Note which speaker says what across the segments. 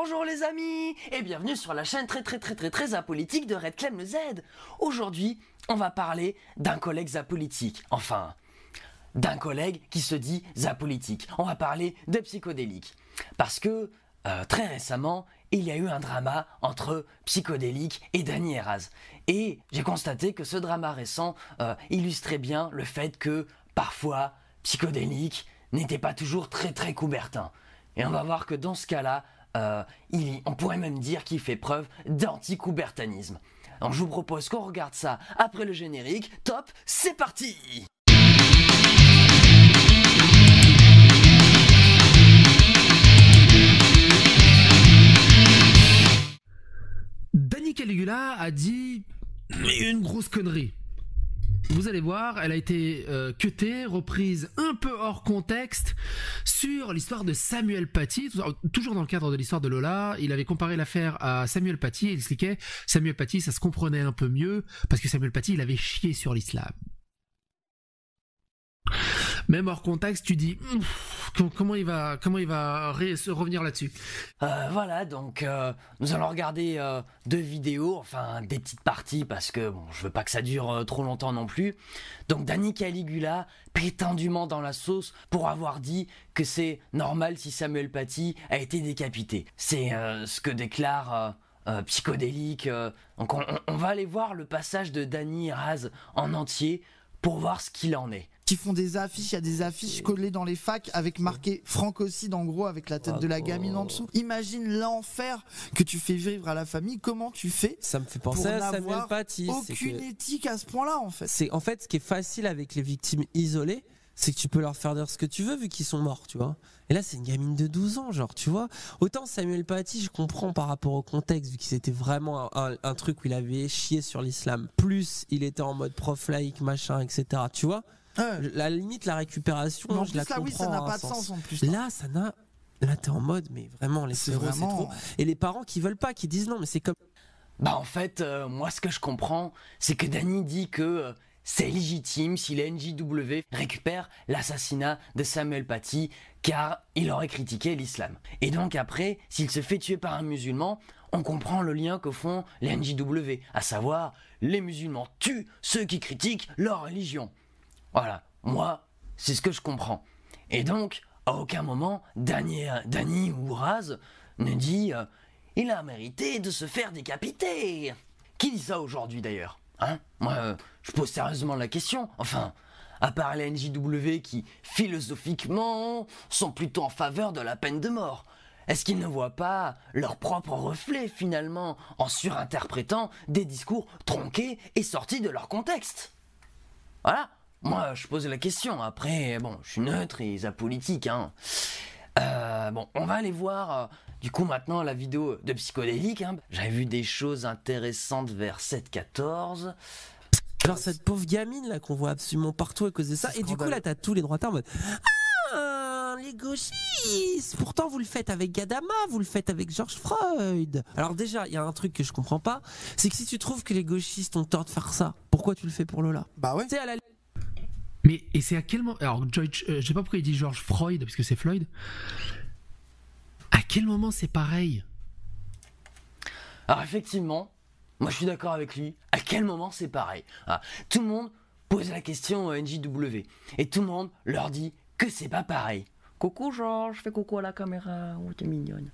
Speaker 1: Bonjour les amis et bienvenue sur la chaîne très apolitique de Red Clem le Z. Aujourd'hui, on va parler d'un collègue apolitique, enfin, d'un collègue qui se dit apolitique. On va parler de Psychodélique. Parce que, très récemment, il y a eu un drama entre Psychodélique et Dany Heraz. Et j'ai constaté que ce drama récent illustrait bien le fait que, parfois, Psychodélique n'était pas toujours très coubertin. Et on va voir que dans ce cas-là, on pourrait même dire qu'il fait preuve d'anti-coubertanisme. Donc je vous propose qu'on regarde ça après le générique. Top, c'est parti!
Speaker 2: Dany Caligula a dit une grosse connerie. Vous allez voir, elle a été cutée, reprise un peu hors contexte sur l'histoire de Samuel Paty. Toujours dans le cadre de l'histoire de Lola, il avait comparé l'affaire à Samuel Paty et il expliquait Samuel Paty, ça se comprenait un peu mieux parce que Samuel Paty, il avait chié sur l'islam. Même hors contexte, tu dis comment il va se revenir là-dessus.
Speaker 1: Voilà, donc nous allons regarder deux vidéos, enfin des petites parties parce que bon, je veux pas que ça dure trop longtemps non plus. Donc Dany Caligula, prétendument dans la sauce pour avoir dit que c'est normal si Samuel Paty a été décapité. C'est ce que déclare Psychodélique. Donc on va aller voir le passage de Dany Heraz en entier pour voir ce qu'il en est.
Speaker 3: Qui font des affiches, il y a des affiches collées dans les facs avec marqué francocide en gros avec la tête de la gamine en dessous. Imagine l'enfer que tu fais vivre à la famille, comment tu fais?
Speaker 4: Ça me fait penser à Samuel Paty.
Speaker 3: Aucune éthique à ce point-là en fait.
Speaker 4: C'est en fait ce qui est facile avec les victimes isolées, c'est que tu peux leur faire dire ce que tu veux vu qu'ils sont morts, tu vois. Et là c'est une gamine de 12 ans, genre, tu vois. Autant Samuel Paty, je comprends par rapport au contexte vu que c'était vraiment un truc où il avait chié sur l'islam. Plus il était en mode prof laïque, machin, etc. Tu vois. La limite, la récupération,
Speaker 3: mais en
Speaker 4: je
Speaker 3: plus,
Speaker 4: la
Speaker 3: là,
Speaker 4: comprends.
Speaker 3: oui, ça n'a pas de sens en plus.
Speaker 4: Là, ça n'a. Là, t'es en mode, mais vraiment, les
Speaker 3: c'est
Speaker 4: héros,
Speaker 3: vraiment...
Speaker 4: c'est trop. Et les parents qui veulent pas, qui disent non, mais c'est comme.
Speaker 1: Bah en fait, moi ce que je comprends, c'est que Dany dit que c'est légitime si les NJW récupèrent l'assassinat de Samuel Paty car il aurait critiqué l'islam. Et donc après, s'il se fait tuer par un musulman, on comprend le lien que font les NJW, à savoir les musulmans tuent ceux qui critiquent leur religion. Voilà, moi, c'est ce que je comprends. Et donc, à aucun moment, Dany ou Heraz ne dit il a mérité de se faire décapiter. Qui dit ça aujourd'hui d'ailleurs, hein? Moi, je pose sérieusement la question. Enfin, à part les NJW qui, philosophiquement, sont plutôt en faveur de la peine de mort. Est-ce qu'ils ne voient pas leur propre reflet, finalement, en surinterprétant des discours tronqués et sortis de leur contexte? Voilà. Moi, je pose la question. Après, bon, je suis neutre et apolitique, hein. Bon, on va aller voir, du coup, maintenant, la vidéo de Psychodélique, hein. J'avais vu des choses intéressantes vers 7-14.
Speaker 4: Genre cette pauvre gamine, là, qu'on voit absolument partout à cause de ça. Et du coup, là, t'as tous les droits en mode les gauchistes. Pourtant, vous le faites avec Gaddama, vous le faites avec George Floyd. Alors déjà, il y a un truc que je comprends pas, c'est que si tu trouves que les gauchistes ont tort de faire ça, pourquoi tu le fais pour Lola?
Speaker 3: Bah ouais.
Speaker 4: C'est à la.
Speaker 2: Mais et c'est à quel moment? Alors, je sais pas pourquoi il dit George Floyd, parce que c'est Floyd. À quel moment c'est pareil?
Speaker 1: Alors effectivement, moi je suis d'accord avec lui. À quel moment c'est pareil? Tout le monde pose la question au NJW et tout le monde leur dit que c'est pas pareil. Coucou Georges, fais coucou à la caméra, oh t'es mignonne.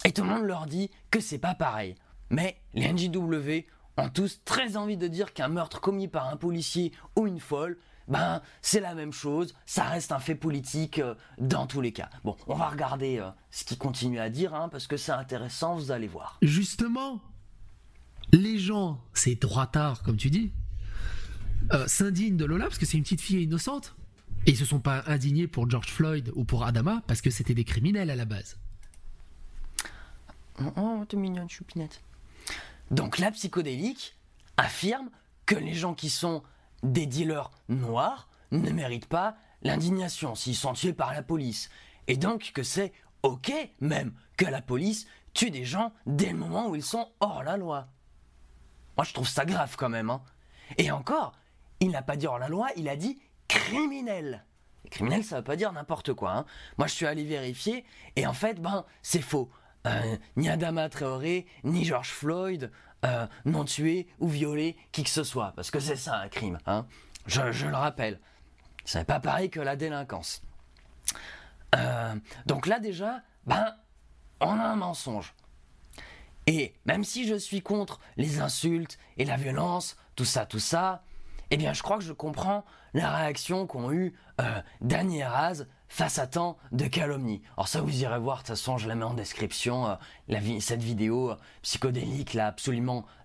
Speaker 1: Et tout le monde leur dit que c'est pas pareil. Mais les NJW ont tous très envie de dire qu'un meurtre commis par un policier ou une folle, ben c'est la même chose, ça reste un fait politique dans tous les cas. Bon, on va regarder ce qu'il continue à dire, hein, parce que c'est intéressant, vous allez voir.
Speaker 2: Justement, les gens, ces droitards, comme tu dis, s'indignent de Lola parce que c'est une petite fille innocente. Et ils se sont pas indignés pour George Floyd ou pour Adama parce que c'était des criminels à la base.
Speaker 1: Oh, t'es mignonne, choupinette. Donc la Psychodélique affirme que les gens qui sont des dealers noirs ne méritent pas l'indignation s'ils sont tués par la police. Et donc que c'est ok même que la police tue des gens dès le moment où ils sont hors la loi. Moi je trouve ça grave quand même, hein. Et encore, il n'a pas dit hors la loi, il a dit criminel. Criminel, ça veut pas dire n'importe quoi, hein. Moi je suis allé vérifier et en fait, c'est faux. ni Adama Traoré, ni George Floyd n'ont tué ou violé qui que ce soit, parce que c'est ça un crime, hein. Je le rappelle. C'est pas pareil que la délinquance. Donc là déjà, on a un mensonge. Et même si je suis contre les insultes et la violence, tout ça, eh bien je crois que je comprends la réaction qu'ont eu Dany et Raz face à tant de calomnies. Alors ça vous irez voir, de toute façon je la mets en description, cette vidéo psychodélique là,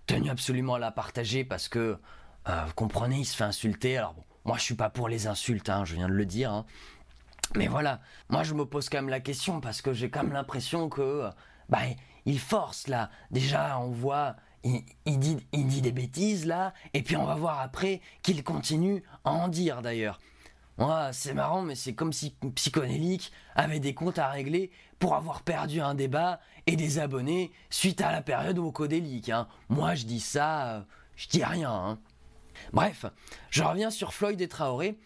Speaker 1: tenu absolument à la partager parce que, vous comprenez, il se fait insulter. Alors bon, moi je suis pas pour les insultes, hein, je viens de le dire, hein. Mais voilà, moi je me pose quand même la question parce que j'ai quand même l'impression que il force là. Déjà on voit, il dit des bêtises là, et puis on va voir après qu'il continue à en dire d'ailleurs. Moi c'est marrant, mais c'est comme si Psychodélique avait des comptes à régler pour avoir perdu un débat et des abonnés suite à la période vocodélique, hein. Moi je dis ça, je dis rien, hein. Bref, je reviens sur Floyd et Traoré.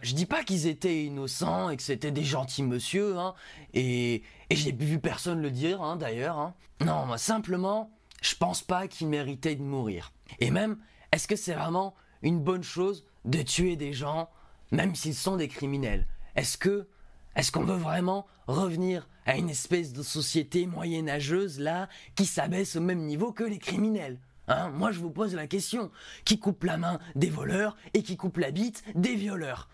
Speaker 1: Je dis pas qu'ils étaient innocents et que c'était des gentils monsieur, hein, et j'ai vu personne le dire, hein, d'ailleurs, hein. Non, moi simplement, je pense pas qu'ils méritaient de mourir. Et même, est-ce que c'est vraiment une bonne chose de tuer des gens, même s'ils sont des criminels? Est-ce qu'on veut vraiment revenir à une espèce de société moyenâgeuse là, qui s'abaisse au même niveau que les criminels? Hein, moi je vous pose la question, qui coupe la main des voleurs et qui coupe la bite des violeurs?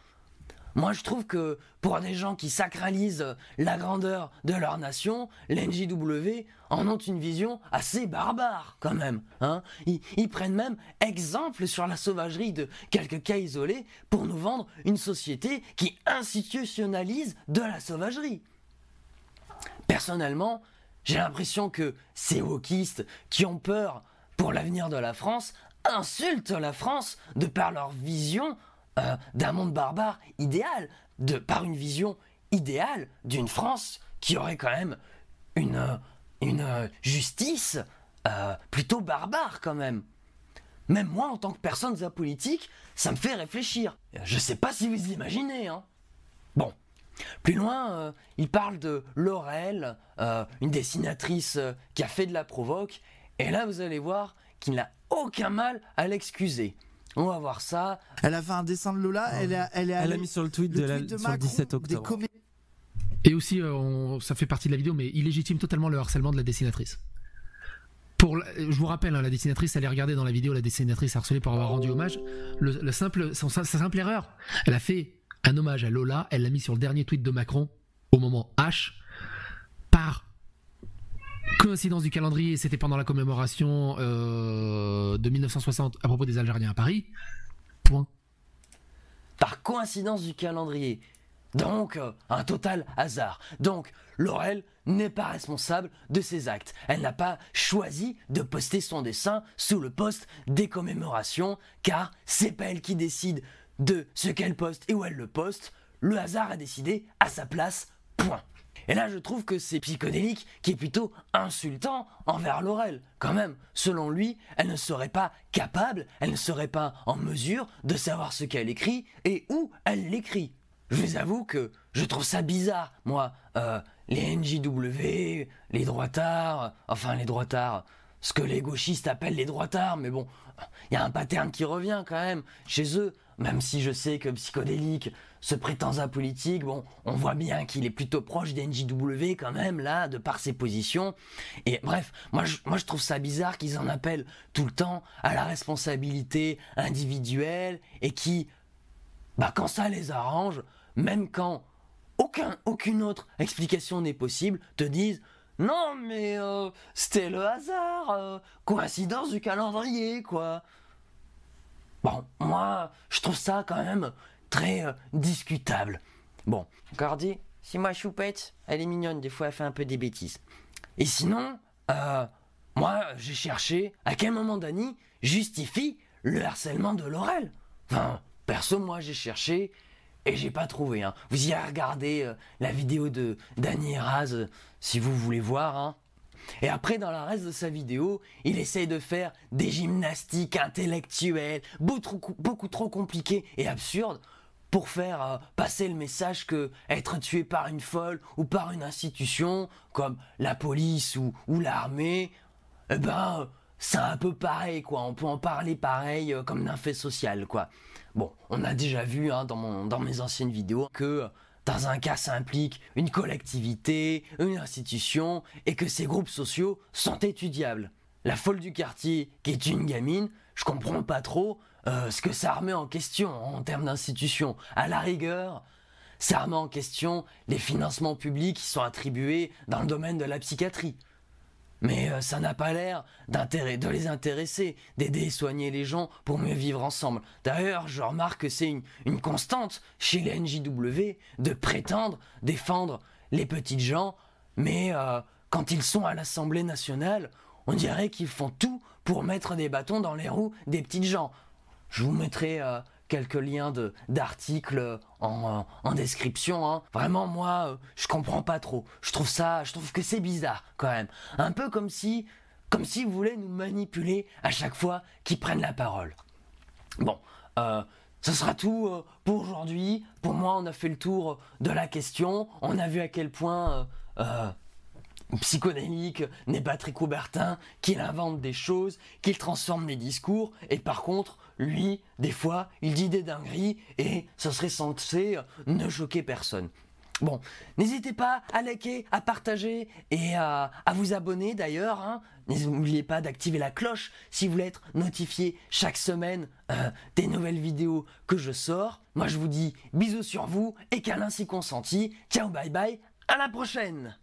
Speaker 1: Moi je trouve que pour des gens qui sacralisent la grandeur de leur nation, les NJW en ont une vision assez barbare quand même, hein. Ils prennent même exemple sur la sauvagerie de quelques cas isolés pour nous vendre une société qui institutionnalise de la sauvagerie. Personnellement, j'ai l'impression que ces wokistes qui ont peur pour l'avenir de la France, insultent la France de par leur vision d'un monde barbare idéal, par une vision idéale d'une France qui aurait quand même une justice plutôt barbare quand même. Même moi, en tant que personne apolitique, ça me fait réfléchir. Je sais pas si vous imaginez, hein. Bon. Plus loin, il parle de Laurel, une dessinatrice qui a fait de la provoque. Et là, vous allez voir qu'il n'a aucun mal à l'excuser. On va voir ça.
Speaker 3: Elle a fait un dessin de Lola, elle a mis
Speaker 4: sur le tweet sur le 17 octobre.
Speaker 2: Et aussi, ça fait partie de la vidéo, mais il légitime totalement le harcèlement de la dessinatrice. Je vous rappelle, hein, la dessinatrice, allez regarder dans la vidéo, la dessinatrice harcelée pour avoir rendu hommage. Sa simple erreur, elle a fait un hommage à Lola, elle l'a mis sur le dernier tweet de Macron, au moment H, par coïncidence du calendrier, c'était pendant la commémoration de 1960 à propos des Algériens à Paris. Point.
Speaker 1: Par coïncidence du calendrier. Donc, un total hasard. Donc, Laurel n'est pas responsable de ses actes. Elle n'a pas choisi de poster son dessin sous le post des commémorations, car c'est pas elle qui décide de ce qu'elle poste et où elle le poste. Le hasard a décidé à sa place. Point. Et là, je trouve que c'est Psychodélique qui est plutôt insultant envers Laurel. Quand même, selon lui, elle ne serait pas capable, elle ne serait pas en mesure de savoir ce qu'elle écrit et où elle l'écrit. Je vous avoue que je trouve ça bizarre, moi, les NJW, les droitards, ce que les gauchistes appellent les droitards, mais bon, il y a un pattern qui revient quand même chez eux, même si je sais que Psychodélique se prétend apolitique, bon, on voit bien qu'il est plutôt proche des NJW quand même, là, de par ses positions. Et bref, moi je trouve ça bizarre qu'ils en appellent tout le temps à la responsabilité individuelle et qui, quand ça les arrange, même quand aucune autre explication n'est possible, te disent « Non, mais c'était le hasard, coïncidence du calendrier, quoi. » Bon, moi, je trouve ça quand même très discutable. Bon, encore dit, si ma choupette, elle est mignonne, des fois elle fait un peu des bêtises. Et sinon, moi, j'ai cherché à quel moment Dany justifie le harcèlement de Laurel. Enfin, perso, moi, j'ai cherché et j'ai pas trouvé, hein. Vous irez regarder la vidéo de Dany et Raz si vous voulez voir, hein. Et après, dans le reste de sa vidéo, il essaye de faire des gymnastiques intellectuelles beaucoup trop compliquées et absurdes pour faire passer le message que être tué par une folle ou par une institution comme la police ou l'armée, eh ben c'est un peu pareil quoi, on peut en parler pareil comme d'un fait social quoi. Bon, on a déjà vu dans mes anciennes vidéos que dans un cas ça implique une collectivité, une institution et que ces groupes sociaux sont étudiables. La folle du quartier qui est une gamine, je comprends pas trop ce que ça remet en question en termes d'institution. À la rigueur, ça remet en question les financements publics qui sont attribués dans le domaine de la psychiatrie. Mais ça n'a pas l'air de les intéresser, d'aider et soigner les gens pour mieux vivre ensemble. D'ailleurs, je remarque que c'est une constante chez les NJW de prétendre défendre les petites gens, mais quand ils sont à l'Assemblée nationale, on dirait qu'ils font tout pour mettre des bâtons dans les roues des petites gens. Je vous mettrai quelques liens d'articles en description. Vraiment, moi, je comprends pas trop. Je trouve que c'est bizarre quand même. Un peu comme si vous voulez nous manipuler à chaque fois qu'ils prennent la parole. Bon, ce sera tout pour aujourd'hui. Pour moi, on a fait le tour de la question. On a vu à quel point psychodélique n'est Patrick Coubertin, qu'il invente des choses, qu'il transforme les discours, et par contre, lui, des fois, il dit des dingueries, et ce serait censé ne choquer personne. Bon, n'hésitez pas à liker, à partager, et à vous abonner d'ailleurs, N'oubliez pas d'activer la cloche si vous voulez être notifié chaque semaine des nouvelles vidéos que je sors. Moi je vous dis bisous sur vous, et câlins si consentis. Ciao, bye bye, à la prochaine!